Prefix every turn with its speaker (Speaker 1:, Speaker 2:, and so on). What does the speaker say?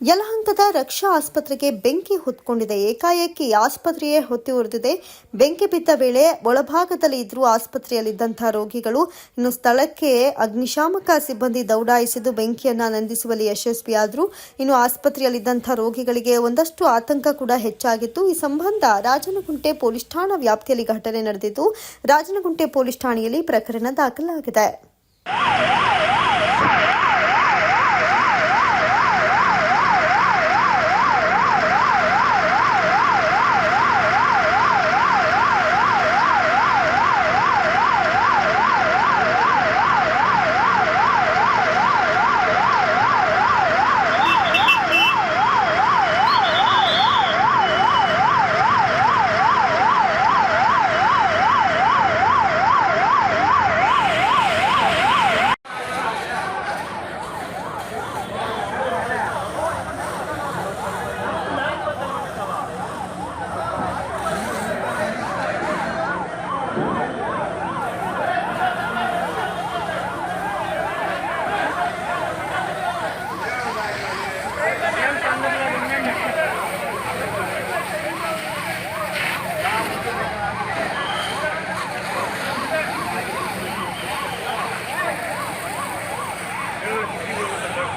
Speaker 1: ಯಲಹಂಕದ ರಕ್ಷಾ ಆಸ್ಪತ್ರೆಗೆ ಬೆಂಕಿ ಹೊತ್ಕೊಂಡಿದೆ. ಏಕಾಏಕಿ ಆಸ್ಪತ್ರೆಯೇ ಹೊತ್ತಿ ಉರಿದಿದೆ. ಬೆಂಕಿ ಬಿದ್ದ ವೇಳೆ ಒಳಭಾಗದಲ್ಲಿ ಇದ್ರೂ ಆಸ್ಪತ್ರೆಯಲ್ಲಿದ್ದಂತಹ ರೋಗಿಗಳು. ಇನ್ನು ಸ್ಥಳಕ್ಕೆ ಅಗ್ನಿಶಾಮಕ ಸಿಬ್ಬಂದಿ ದೌಡಾಯಿಸಿದ್ದು ಬೆಂಕಿಯನ್ನ ನಂದಿಸುವಲ್ಲಿ ಯಶಸ್ವಿಯಾದರು. ಇನ್ನು ಆಸ್ಪತ್ರೆಯಲ್ಲಿದ್ದಂತಹ ರೋಗಿಗಳಿಗೆ ಒಂದಷ್ಟು ಆತಂಕ ಕೂಡ ಹೆಚ್ಚಾಗಿತ್ತು. ಈ ಸಂಬಂಧ ರಾಜನಗುಂಟೆ ಪೊಲೀಸ್ ಠಾಣಾ ವ್ಯಾಪ್ತಿಯಲ್ಲಿ ಘಟನೆ ನಡೆದಿದ್ದು ರಾಜನಗುಂಟೆ ಪೊಲೀಸ್ ಠಾಣೆಯಲ್ಲಿ ಪ್ರಕರಣ ದಾಖಲಾಗಿದೆ.